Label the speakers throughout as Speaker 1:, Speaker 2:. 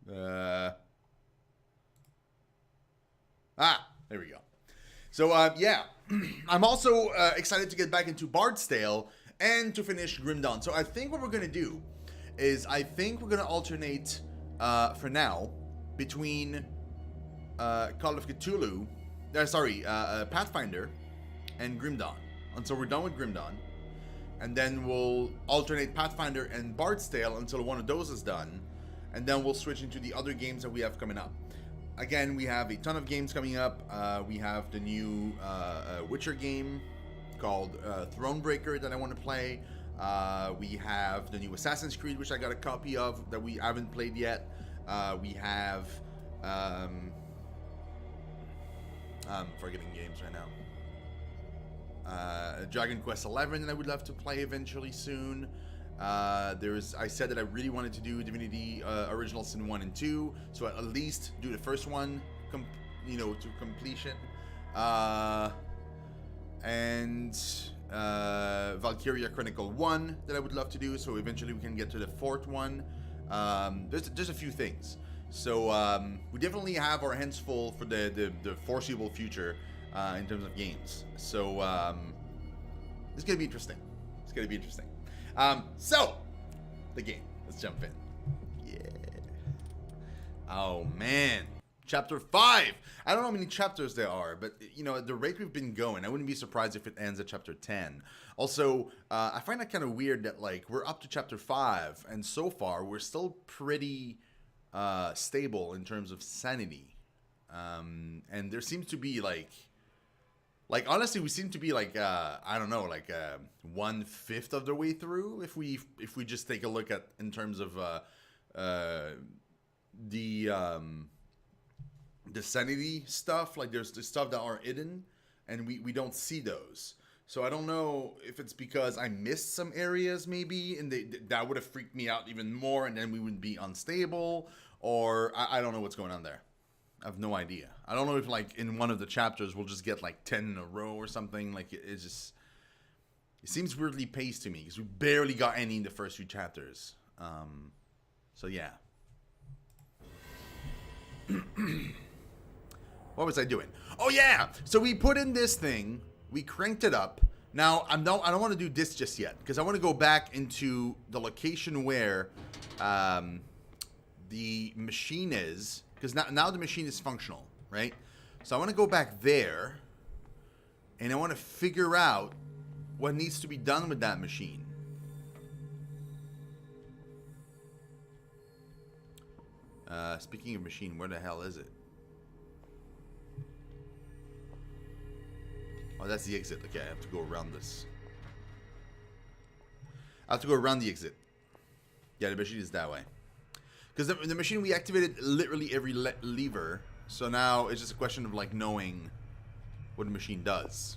Speaker 1: There we go. So, yeah. I'm also excited to get back into Bard's Tale and to finish Grim Dawn. So I think what we're going to do is I think we're going to alternate, for now, between Call of Cthulhu, Pathfinder and Grim Dawn until we're done with Grim Dawn. And then we'll alternate Pathfinder and Bard's Tale until one of those is done. And then we'll switch into the other games that we have coming up. Again, we have a ton of games coming up. We have the new Witcher game called Thronebreaker that I want to play. We have the new Assassin's Creed, which I got a copy of that we haven't played yet. We have... I'm forgetting games right now. Dragon Quest XI that I would love to play eventually soon. I said that I really wanted to do Divinity Original Sin 1 and 2, so at least do the first one, to completion. And Valkyria Chronicle 1 that I would love to do, so eventually we can get to the fourth one. There's a few things. So we definitely have our hands full for the foreseeable future in terms of games. So it's going to be interesting. So, the game. Let's jump in. Yeah. Oh, man. Chapter 5. I don't know how many chapters there are, but, at the rate we've been going, I wouldn't be surprised if it ends at chapter 10. Also, I find that kind of weird that, we're up to chapter 5, and so far, we're still pretty stable in terms of sanity. And there seems to be, honestly, we seem to be I don't know, 1/5 of the way through. If we just take a look at in terms of the sanity stuff, there's the stuff that are hidden, and we don't see those. So I don't know if it's because I missed some areas maybe, and that would have freaked me out even more, and then we would be unstable, or I don't know what's going on there. I have no idea. I don't know if in one of the chapters we'll just get 10 in a row or something. It seems weirdly paced to me because we barely got any in the first few chapters. So yeah. What was I doing? Oh yeah. So we put in this thing. We cranked it up. Now I don't want to do this just yet because I want to go back into the location where the machine is. Because now the machine is functional, right? So I want to go back there, and I want to figure out what needs to be done with that machine. Speaking of machine, where the hell is it? Oh, that's the exit. Okay, I have to go around this. I have to go around the exit. Yeah, the machine is that way. Because the machine, we activated literally every lever. So now it's just a question of knowing what the machine does.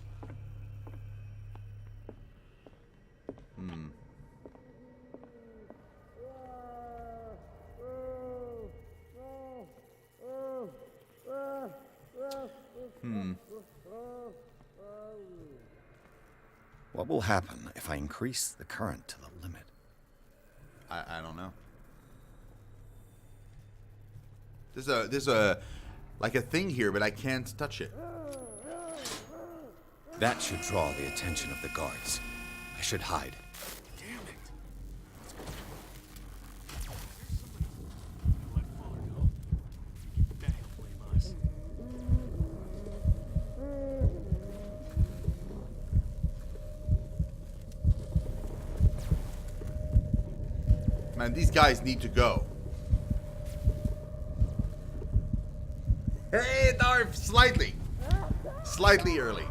Speaker 2: What will happen if I increase the current to the limit?
Speaker 1: I don't know. There's a thing here, but I can't touch it.
Speaker 2: That should draw the attention of the guards. I should hide.
Speaker 3: Damn it.
Speaker 1: Man, these guys need to go. Hey, Darth, slightly early.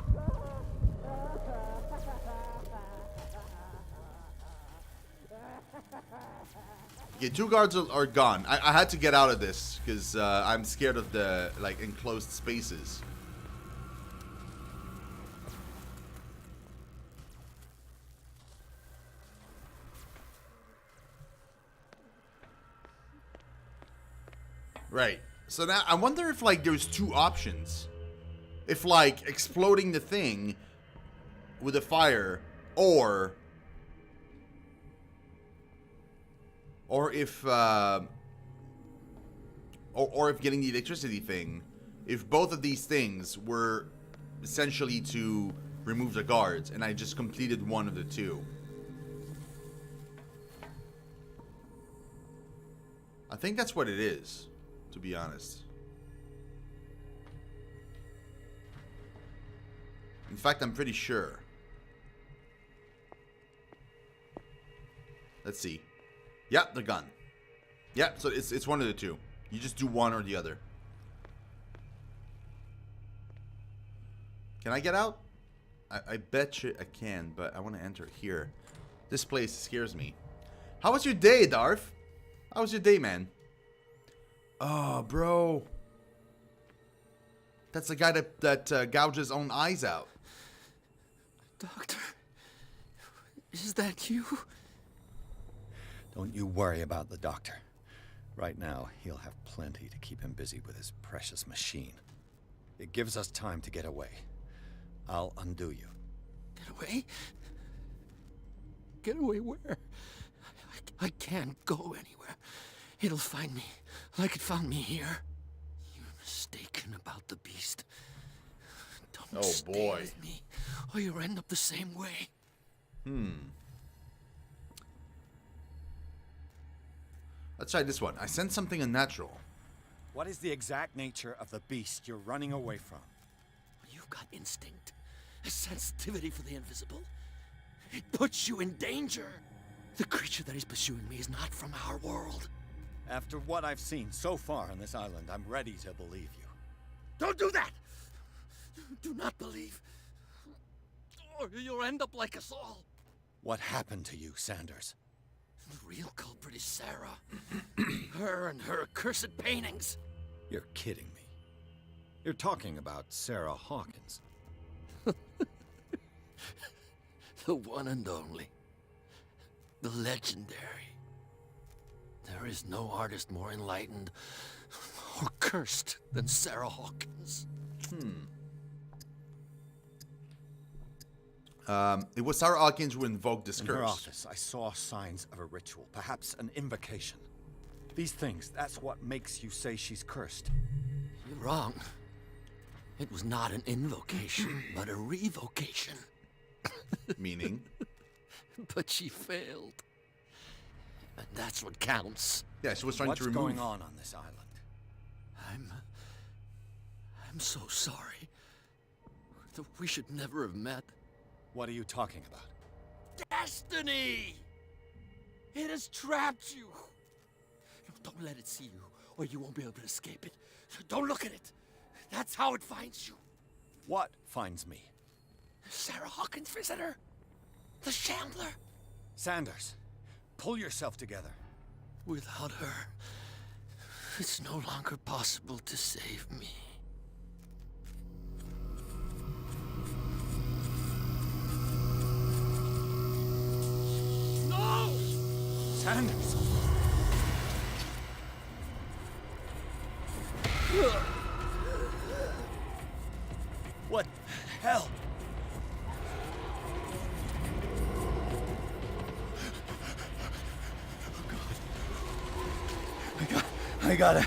Speaker 1: Okay, 2 guards are gone. I had to get out of this because I'm scared of the enclosed spaces. Right. So now I wonder if there's 2 options. If exploding the thing with a fire or if or if getting the electricity thing, if both of these things were essentially to remove the guards, and I just completed one of the two. I think that's what it is, to be honest. In fact, I'm pretty sure. Let's see. Yeah, the gun. Yeah, so it's one of the two. You just do one or the other. Can I get out? I bet you I can, but I want to enter here. This place scares me. How was your day, Darth? How was your day, man? Oh, bro. That's the guy that gouged his own eyes out.
Speaker 3: Doctor, is that you?
Speaker 2: Don't you worry about the doctor. Right now, he'll have plenty to keep him busy with his precious machine. It gives us time to get away. I'll undo you.
Speaker 3: Get away? Get away where? I can't go anywhere. It'll find me, like it found me here. You're mistaken about the beast. Don't stay with me, or you'll end up the same way.
Speaker 1: Let's try this one. I sense something unnatural.
Speaker 2: What is the exact nature of the beast you're running away from?
Speaker 3: You've got instinct, a sensitivity for the invisible. It puts you in danger. The creature that is pursuing me is not from our world.
Speaker 2: After what I've seen so far on this island, I'm ready to believe you.
Speaker 3: Don't do that! Do not believe, or you'll end up like us all.
Speaker 2: What happened to you, Sanders?
Speaker 3: The real culprit is Sarah. Her and her accursed paintings.
Speaker 2: You're kidding me. You're talking about Sarah Hawkins.
Speaker 3: The one and only. The legendary. There is no artist more enlightened or cursed than Sarah Hawkins.
Speaker 1: It was Sarah Hawkins who invoked this
Speaker 2: In
Speaker 1: curse.
Speaker 2: her office, I saw signs of a ritual, perhaps an invocation. These things, that's what makes you say she's cursed.
Speaker 3: You're wrong. It was not an invocation, but a revocation.
Speaker 1: Meaning?
Speaker 3: But she failed. And that's what counts.
Speaker 1: Yeah, she was trying
Speaker 2: What's
Speaker 1: to remove...
Speaker 2: going on this island?
Speaker 3: I'm so sorry. We should never have met.
Speaker 2: What are you talking about?
Speaker 3: Destiny! It has trapped you. No, don't let it see you, or you won't be able to escape it. Don't look at it. That's how it finds you.
Speaker 2: What finds me?
Speaker 3: Sarah Hawkins' visitor. The Shambler.
Speaker 2: Sanders, pull yourself together.
Speaker 3: Without her, it's no longer possible to save me. No!
Speaker 2: Sanders! What the hell? I gotta.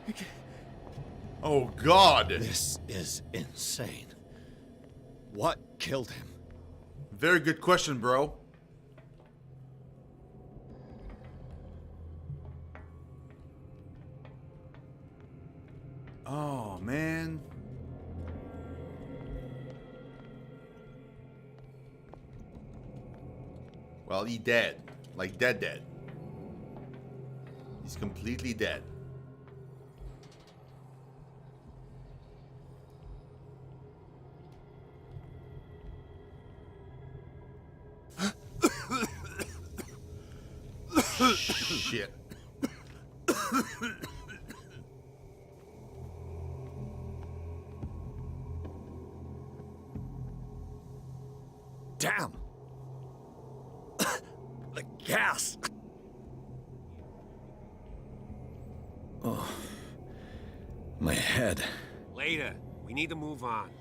Speaker 2: Okay.
Speaker 1: Oh, God!
Speaker 2: This is insane. What killed him?
Speaker 1: Very good question, bro. Oh, man. Well, he dead. Like, dead. He's completely dead. Shit.
Speaker 2: Damn! The gas! Oh. My head.
Speaker 4: Later. We need to move on.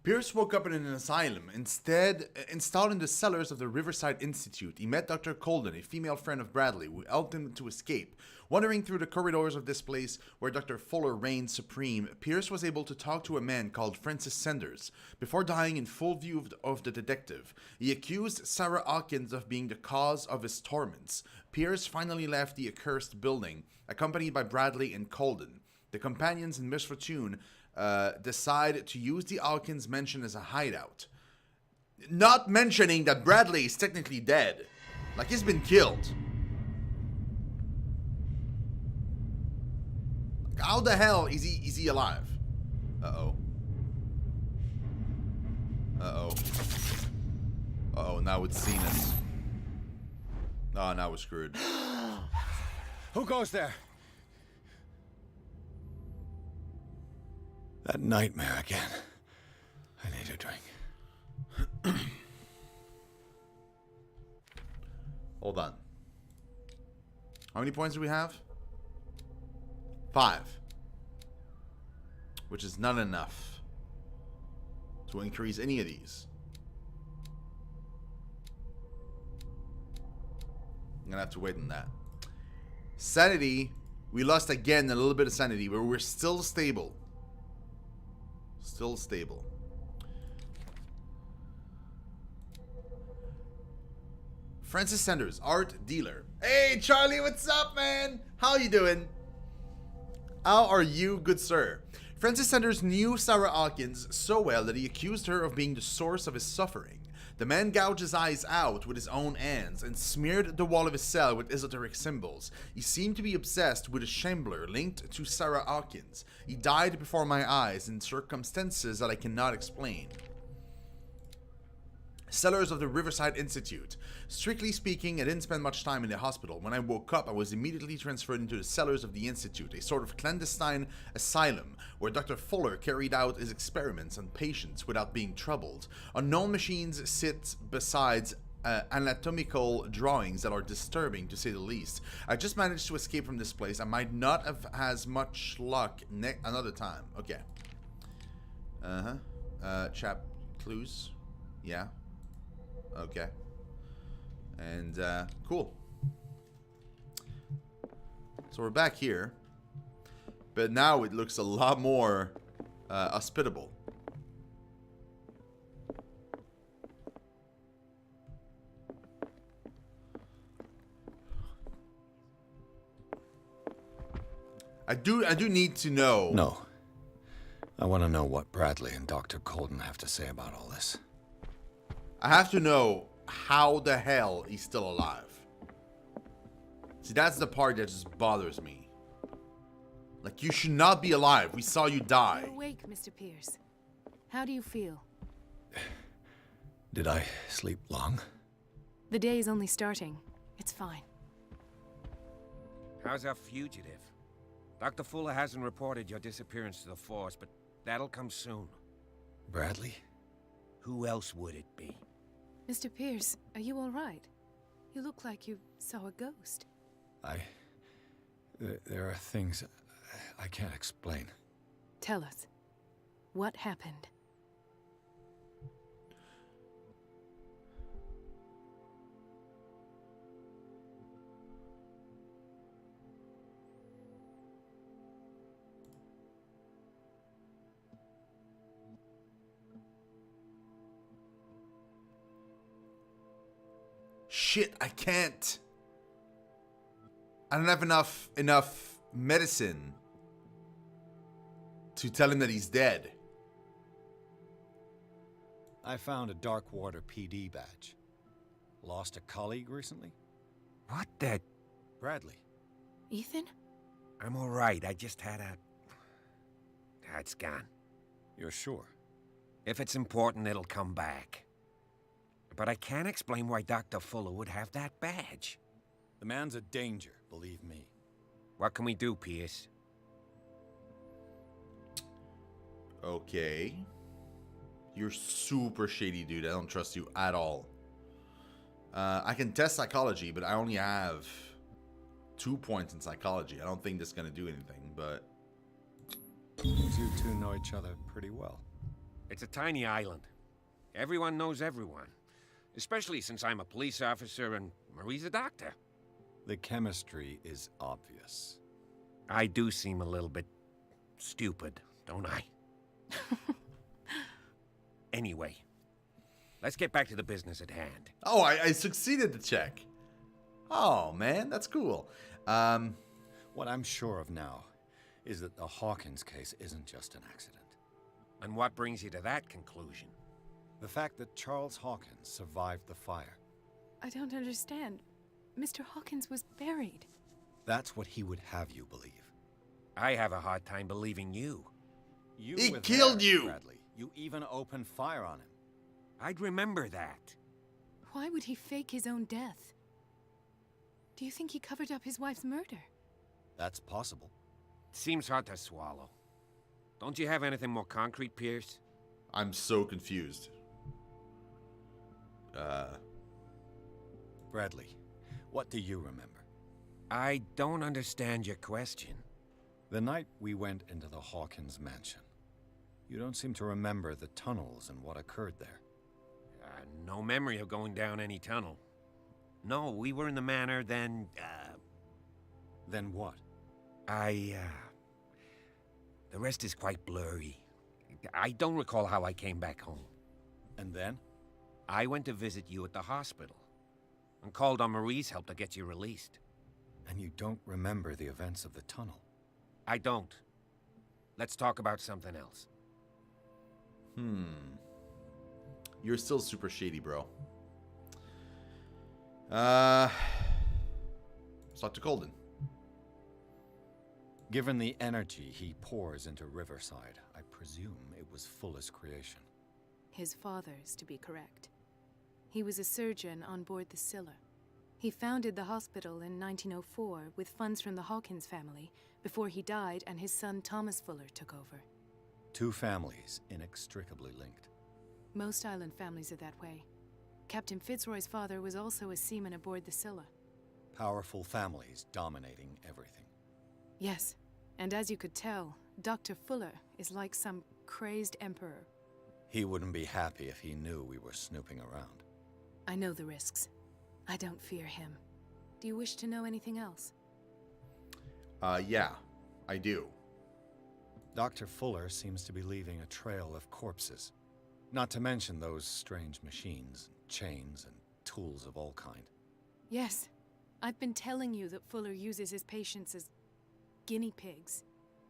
Speaker 1: Pierce woke up in an asylum, installed in the cellars of the Riverside Institute. He met Dr. Colden, a female friend of Bradley, who helped him to escape. Wandering through the corridors of this place, where Dr. Fuller reigned supreme, Pierce was able to talk to a man called Francis Sanders. Before dying in full view of the detective, he accused Sarah Hawkins of being the cause of his torments. Pierce finally left the accursed building, accompanied by Bradley and Colden. The companions in misfortune decide to use the Hawkins mansion as a hideout. Not mentioning that Bradley is technically dead. Like, he's been killed. How the hell is he alive? Uh-oh. Uh-oh. Uh-oh, now it's seen us. Oh, now we're screwed.
Speaker 2: Who goes there? That nightmare again. I need a drink.
Speaker 1: Hold on. How many points do we have? 5. Which is not enough to increase any of these. I'm gonna have to wait on that. Sanity. We lost again a little bit of sanity, but we're still stable. Still stable. Francis Sanders, art dealer. Hey, Charlie, what's up, man? How you doing? How are you, good sir? Francis Sanders knew Sarah Hawkins so well that he accused her of being the source of his suffering. The man gouged his eyes out with his own hands and smeared the wall of his cell with esoteric symbols. He seemed to be obsessed with a Shambler linked to Sarah Hawkins. He died before my eyes in circumstances that I cannot explain. Cellars of the Riverside Institute. Strictly speaking, I didn't spend much time in the hospital. When I woke up, I was immediately transferred into the cellars of the Institute, a sort of clandestine asylum where Dr. Fuller carried out his experiments on patients without being troubled. Unknown machines sit beside anatomical drawings that are disturbing, to say the least. I just managed to escape from this place. I might not have as much luck another time. Okay. Chap clues. Yeah. Okay. And, cool. So we're back here. But now it looks a lot more hospitable. I do need to know.
Speaker 2: No. I want to know what Bradley and Dr. Colden have to say about all this.
Speaker 1: I have to know how the hell he's still alive. See, that's the part that just bothers me. Like, you should not be alive. We saw you die.
Speaker 4: You're awake, Mr. Pierce. How do you feel?
Speaker 2: Did I sleep long?
Speaker 4: The day is only starting. It's fine.
Speaker 5: How's our fugitive? Dr. Fuller hasn't reported your disappearance to the force, but that'll come soon.
Speaker 2: Bradley?
Speaker 5: Who else would it be?
Speaker 4: Mr. Pierce, are you all right? You look like you saw a ghost.
Speaker 2: There are things I can't explain.
Speaker 4: Tell us. What happened?
Speaker 1: Shit, I can't. I don't have enough medicine to tell him that he's dead.
Speaker 2: I found a Darkwater PD badge. Lost a colleague recently?
Speaker 5: What the?
Speaker 2: Bradley.
Speaker 4: Ethan?
Speaker 5: I'm all right. I just had a... It's gone.
Speaker 2: You're sure?
Speaker 5: If it's important, it'll come back. But I can't explain why Dr. Fuller would have that badge.
Speaker 2: The man's a danger, believe me.
Speaker 5: What can we do, Pierce?
Speaker 1: Okay. You're super shady, dude. I don't trust you at all. I can test psychology, but I only have 2 points in psychology. I don't think that's going to do anything, but...
Speaker 2: Seems you two know each other pretty well.
Speaker 5: It's a tiny island. Everyone knows everyone. Especially since I'm a police officer and Marie's a doctor.
Speaker 2: The chemistry is obvious.
Speaker 5: I do seem a little bit stupid, don't I? Anyway, let's get back to the business at hand.
Speaker 1: Oh, I succeeded the check. Oh, man, that's cool.
Speaker 2: What I'm sure of now is that the Hawkins case isn't just an accident.
Speaker 5: And what brings you to that conclusion?
Speaker 2: The fact that Charles Hawkins survived the fire.
Speaker 4: I don't understand. Mr. Hawkins was buried.
Speaker 2: That's what he would have you believe.
Speaker 5: I have a hard time believing you.
Speaker 1: He
Speaker 2: were
Speaker 1: killed
Speaker 2: there,
Speaker 1: you!
Speaker 2: Bradley. You even opened fire on him.
Speaker 5: I'd remember that.
Speaker 4: Why would he fake his own death? Do you think he covered up his wife's murder?
Speaker 2: That's possible.
Speaker 5: Seems hard to swallow. Don't you have anything more concrete, Pierce?
Speaker 1: I'm so confused.
Speaker 2: Bradley, what do you remember?
Speaker 5: I don't understand your question.
Speaker 2: The night we went into the Hawkins mansion. You don't seem to remember the tunnels and what occurred there.
Speaker 5: No memory of going down any tunnel. No, we were in the manor, then,
Speaker 2: Then what?
Speaker 5: the rest is quite blurry. I don't recall how I came back home.
Speaker 2: And then?
Speaker 5: I went to visit you at the hospital and called on Marie's help to get you released.
Speaker 2: And you don't remember the events of the tunnel?
Speaker 5: I don't. Let's talk about something else.
Speaker 1: You're still super shady, bro. Let's talk to Colden.
Speaker 2: Given the energy he pours into Riverside, I presume it was Fuller's creation.
Speaker 4: His father's, to be correct. He was a surgeon on board the Scylla. He founded the hospital in 1904 with funds from the Hawkins family before he died and his son Thomas Fuller took over.
Speaker 2: Two families inextricably linked.
Speaker 4: Most island families are that way. Captain Fitzroy's father was also a seaman aboard the Scylla.
Speaker 2: Powerful families dominating everything.
Speaker 4: Yes, and as you could tell, Dr. Fuller is like some crazed emperor.
Speaker 2: He wouldn't be happy if he knew we were snooping around.
Speaker 4: I know the risks. I don't fear him. Do you wish to know anything else?
Speaker 1: Yeah, I do.
Speaker 2: Dr. Fuller seems to be leaving a trail of corpses. Not to mention those strange machines, chains, and tools of all kind.
Speaker 4: Yes. I've been telling you that Fuller uses his patients as guinea pigs.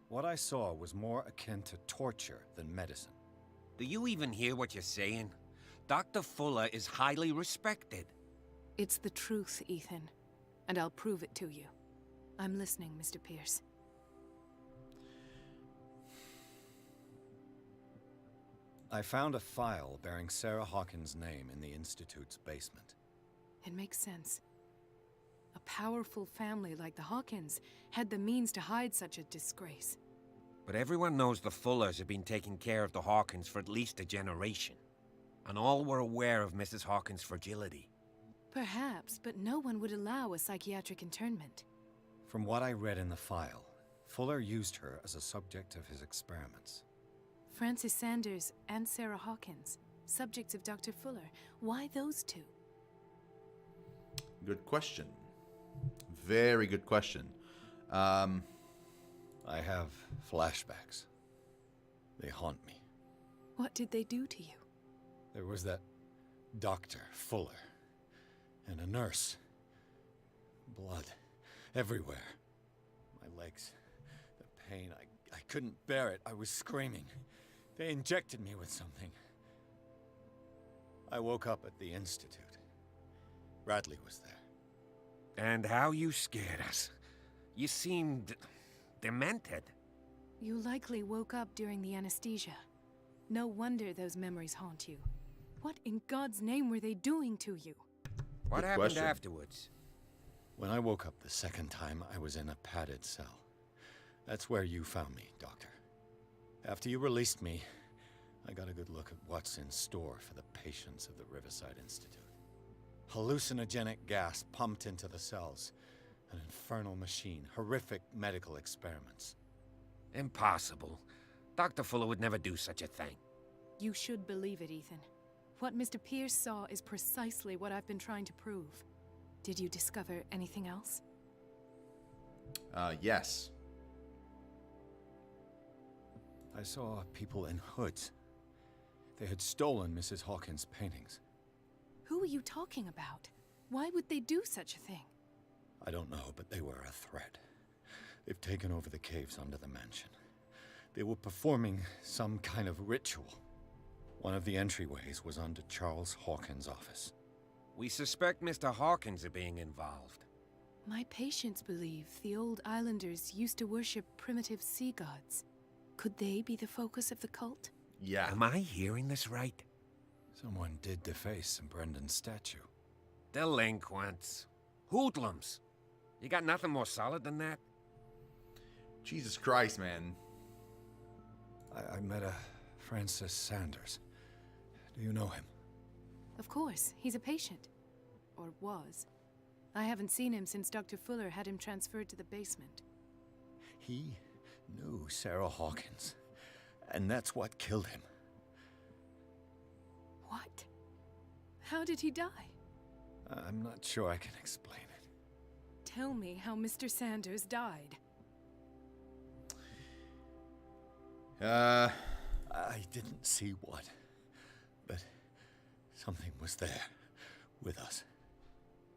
Speaker 2: What I saw was more akin to torture than medicine.
Speaker 5: Do you even hear what you're saying? Dr. Fuller is highly respected.
Speaker 4: It's the truth, Ethan. And I'll prove it to you. I'm listening, Mr. Pierce.
Speaker 2: I found a file bearing Sarah Hawkins' name in the Institute's basement.
Speaker 4: It makes sense. A powerful family like the Hawkins had the means to hide such a disgrace.
Speaker 5: But everyone knows the Fullers have been taking care of the Hawkins for at least a generation. And all were aware of Mrs. Hawkins' fragility.
Speaker 4: Perhaps, but no one would allow a psychiatric internment.
Speaker 2: From what I read in the file, Fuller used her as a subject of his experiments.
Speaker 4: Francis Sanders and Sarah Hawkins, subjects of Dr. Fuller. Why those two?
Speaker 1: Good question. Very good question.
Speaker 2: I have flashbacks. They haunt me.
Speaker 4: What did they do to you?
Speaker 2: There was that Dr. Fuller and a nurse. Blood everywhere. My legs, the pain, I couldn't bear it. I was screaming. They injected me with something. I woke up at the Institute. Bradley was there.
Speaker 5: And how you scared us. You seemed demented.
Speaker 4: You likely woke up during the anesthesia. No wonder those memories haunt you. What in God's name were they doing to you?
Speaker 5: What
Speaker 1: Good
Speaker 5: happened
Speaker 1: question.
Speaker 5: afterwards?
Speaker 2: When I woke up the second time, I was in a padded cell. That's where you found me, Doctor. After you released me, I got a good look at what's in store for the patients of the Riverside Institute. Hallucinogenic gas pumped into the cells. An infernal machine. Horrific medical experiments.
Speaker 5: Impossible. Dr. Fuller would never do such a thing.
Speaker 4: You should believe it, Ethan. What Mr. Pierce saw is precisely what I've been trying to prove. Did you discover anything else?
Speaker 1: Yes.
Speaker 2: I saw people in hoods. They had stolen Mrs. Hawkins' paintings.
Speaker 4: Who are you talking about? Why would they do such a thing?
Speaker 2: I don't know, but they were a threat. They've taken over the caves under the mansion. They were performing some kind of ritual. One of the entryways was under Charles Hawkins' office.
Speaker 5: We suspect Mr. Hawkins of being involved.
Speaker 4: My patients believe the old islanders used to worship primitive sea gods. Could they be the focus of the cult?
Speaker 1: Yeah.
Speaker 5: Am I hearing this right?
Speaker 2: Someone did deface Brendan's statue.
Speaker 5: Delinquents. Hoodlums. You got nothing more solid than that?
Speaker 1: Jesus Christ, man.
Speaker 2: I met a Francis Sanders. Do you know him?
Speaker 4: Of course, he's a patient. Or was. I haven't seen him since Dr. Fuller had him transferred to the basement.
Speaker 2: He knew Sarah Hawkins, and that's what killed him.
Speaker 4: What? How did he die?
Speaker 2: I'm not sure I can explain it.
Speaker 4: Tell me how Mr. Sanders died.
Speaker 2: I didn't see what, but something was there with us.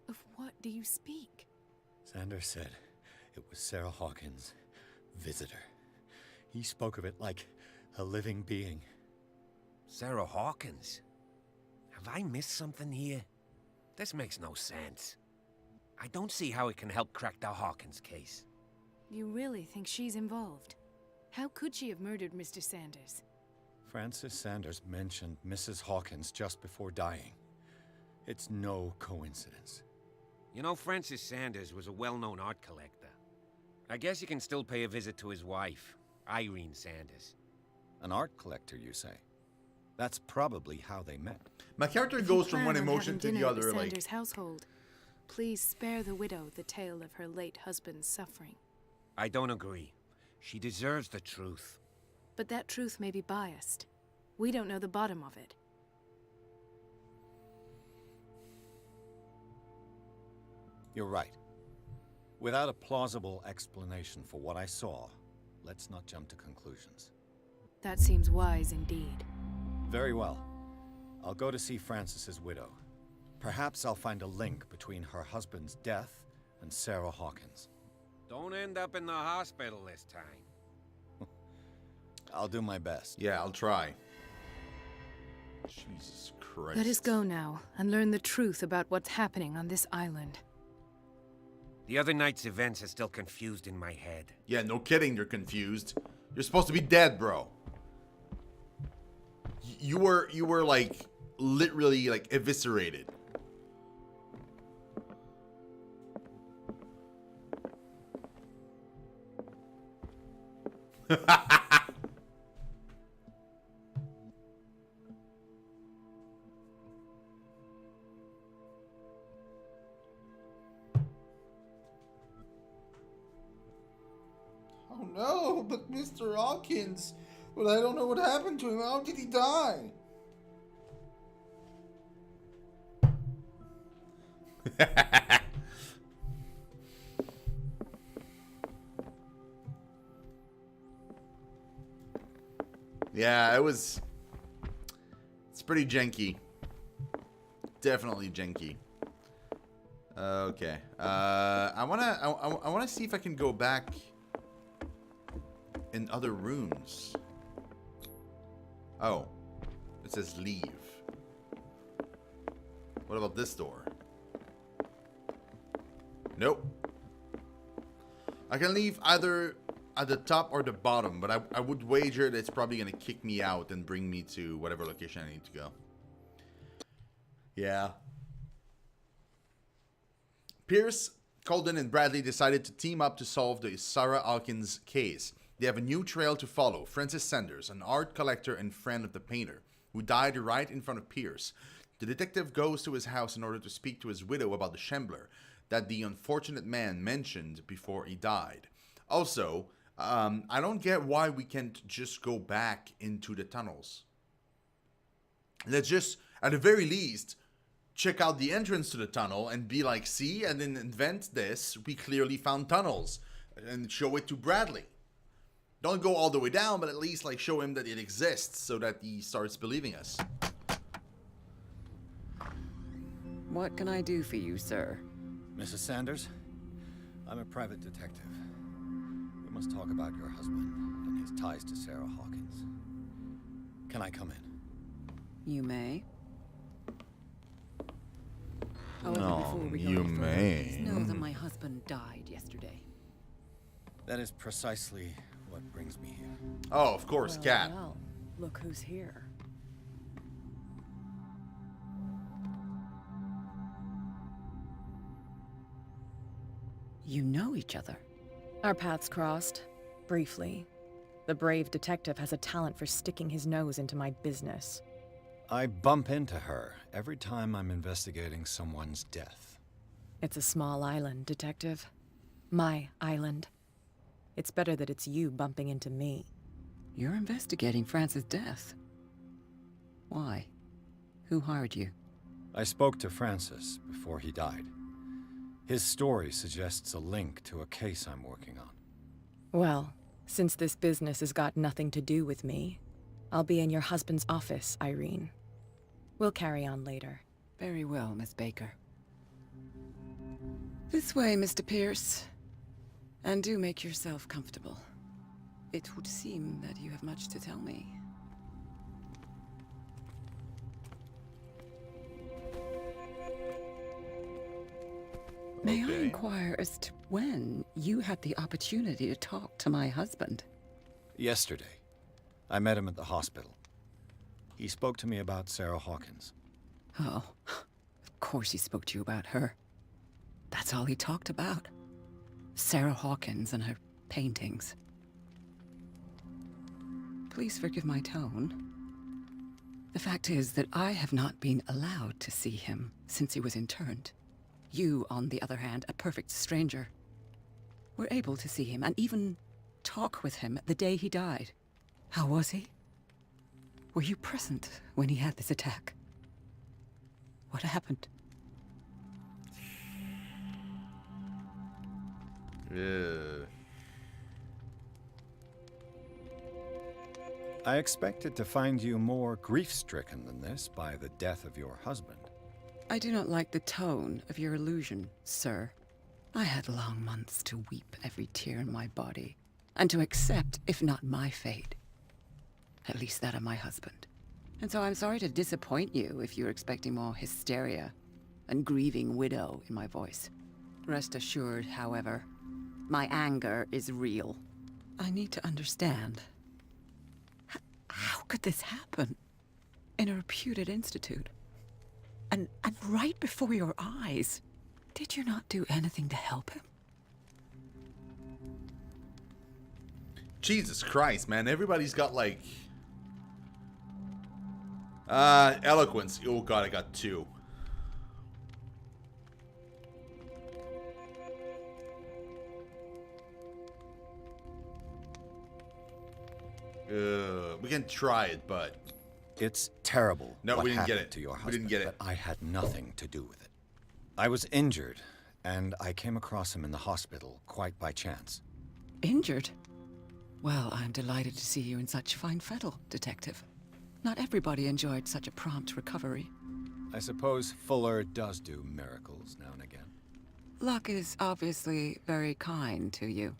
Speaker 4: Of what do you speak?
Speaker 2: Sanders said it was Sarah Hawkins' visitor. He spoke of it like a living being.
Speaker 5: Sarah Hawkins? Have I missed something here? This makes no sense. I don't see how it can help crack the Hawkins case.
Speaker 4: You really think she's involved? How could she have murdered Mr. Sanders?
Speaker 2: Francis Sanders mentioned Mrs. Hawkins just before dying. It's no coincidence.
Speaker 5: You know, Francis Sanders was a well-known art collector. I guess you can still pay a visit to his wife, Irene Sanders.
Speaker 2: An art collector, you say? That's probably how they met.
Speaker 1: My character
Speaker 4: If
Speaker 1: goes
Speaker 4: you
Speaker 1: from
Speaker 4: plan
Speaker 1: one
Speaker 4: on
Speaker 1: emotion
Speaker 4: having
Speaker 1: to the
Speaker 4: dinner at
Speaker 1: other,
Speaker 4: the
Speaker 1: like...
Speaker 4: Sanders household, please spare the widow the tale of her late husband's suffering.
Speaker 5: I don't agree. She deserves the truth.
Speaker 4: But that truth may be biased. We don't know the bottom of it.
Speaker 2: You're right. Without a plausible explanation for what I saw, let's not jump to conclusions.
Speaker 4: That seems wise indeed.
Speaker 2: Very well. I'll go to see Francis's widow. Perhaps I'll find a link between her husband's death and Sarah Hawkins.
Speaker 5: Don't end up in the hospital this time.
Speaker 2: I'll do my best.
Speaker 1: Yeah, I'll try. Jesus Christ.
Speaker 4: Let us go now and learn the truth about what's happening on this island.
Speaker 5: The other night's events are still confused in my head.
Speaker 1: Yeah, no kidding, you're confused. You're supposed to be dead, bro. You were like, literally, like, eviscerated.
Speaker 6: Oh no, but Mr. Hawkins. But I don't know what happened to him. How did he die?
Speaker 1: Yeah, it's pretty janky. Definitely janky. Okay. I wanna see if I can go back in other rooms. Oh, it says leave. What about this door? Nope. I can leave either at the top or the bottom, but I would wager that it's probably gonna kick me out and bring me to whatever location I need to go. Yeah. Pierce, Colden, and Bradley decided to team up to solve the Sarah Hawkins case. They have a new trail to follow. Francis Sanders, an art collector and friend of the painter, who died right in front of Pierce. The detective goes to his house in order to speak to his widow about the Shambler that the unfortunate man mentioned before he died. Also, I don't get why we can't just go back into the tunnels. let's just, at the very least, check out the entrance to the tunnel and be like, see, and then invent this. We clearly found tunnels, and show it to Bradley. Don't go all the way down, but at least like show him that it exists so that he starts believing us.
Speaker 7: What can I do for you, sir?
Speaker 2: Mrs. Sanders, I'm a private detective. We must talk about your husband and his ties to Sarah Hawkins. Can I come in?
Speaker 7: You may. However,
Speaker 1: No,
Speaker 7: before we go
Speaker 1: you
Speaker 7: any further,
Speaker 1: may.
Speaker 7: please know that my husband died yesterday.
Speaker 2: That is precisely what brings me here.
Speaker 1: Oh, of course,
Speaker 7: Well,
Speaker 1: Cat.
Speaker 7: well, look who's here. You know each other.
Speaker 8: Our paths crossed, briefly. The brave detective has a talent for sticking his nose into my business.
Speaker 2: I bump into her every time I'm investigating someone's death.
Speaker 8: It's a small island, detective. My island. It's better that it's you bumping into me.
Speaker 7: You're investigating Francis' death. Why? Who hired you?
Speaker 2: I spoke to Francis before he died. His story suggests a link to a case I'm working on.
Speaker 8: Well, since this business has got nothing to do with me, I'll be in your husband's office, Irene. We'll carry on later.
Speaker 7: Very well, Miss Baker. This way, Mr. Pierce. And do make yourself comfortable. It would seem that you have much to tell me. May I
Speaker 1: Okay.
Speaker 7: inquire as to when you had the opportunity to talk to my husband?
Speaker 2: Yesterday, I met him at the hospital. He spoke to me about Sarah Hawkins.
Speaker 7: Oh, of course he spoke to you about her. That's all he talked about. Sarah Hawkins and her paintings. Please forgive my tone. The fact is that I have not been allowed to see him since he was interned. You, on the other hand, a perfect stranger, were able to see him and even talk with him the day he died. How was he? Were you present when he had this attack? What happened?
Speaker 1: Yeah.
Speaker 2: I expected to find you more grief-stricken than this by the death of your husband.
Speaker 7: I do not like the tone of your allusion, sir. I had long months to weep every tear in my body, and to accept, if not my fate, at least that of my husband. And so I'm sorry to disappoint you if you're expecting more hysteria and grieving widow in my voice. Rest assured, however, my anger is real. I need to understand. How could this happen? In a reputed institute? And right before your eyes. Did you not do anything to help him?
Speaker 1: Jesus Christ, man. Everybody's got like... eloquence. Oh god, I got 2. We can try it, but...
Speaker 2: It's terrible.
Speaker 1: No,
Speaker 2: what
Speaker 1: we didn't get
Speaker 2: happened
Speaker 1: it.
Speaker 2: to your
Speaker 1: We
Speaker 2: husband,
Speaker 1: didn't get it.
Speaker 2: But I had nothing to do with it. I was injured, and I came across him in the hospital quite by chance.
Speaker 7: Injured? Well, I'm delighted to see you in such fine fettle, Detective. Not everybody enjoyed such a prompt recovery.
Speaker 2: I suppose Fuller does do miracles now and again.
Speaker 7: Luck is obviously very kind to you.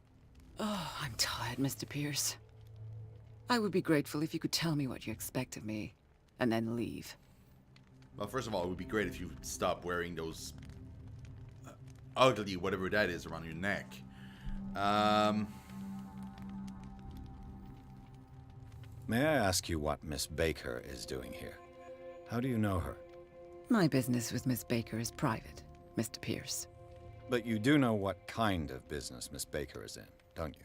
Speaker 7: Oh, I'm tired, Mr. Pierce. I would be grateful if you could tell me what you expect of me, and then leave.
Speaker 1: Well, first of all, it would be great if you would stop wearing those ugly whatever that is around your neck.
Speaker 2: May I ask you what Miss Baker is doing here? How do you know her?
Speaker 7: My business with Miss Baker is private, Mr. Pierce.
Speaker 2: But you do know what kind of business Miss Baker is in, don't you?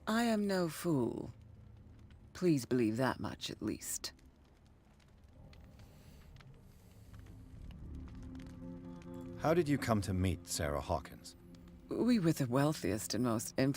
Speaker 7: I am no fool. Please believe that much, at least.
Speaker 2: How did you come to meet Sarah Hawkins?
Speaker 7: We were the wealthiest and most influential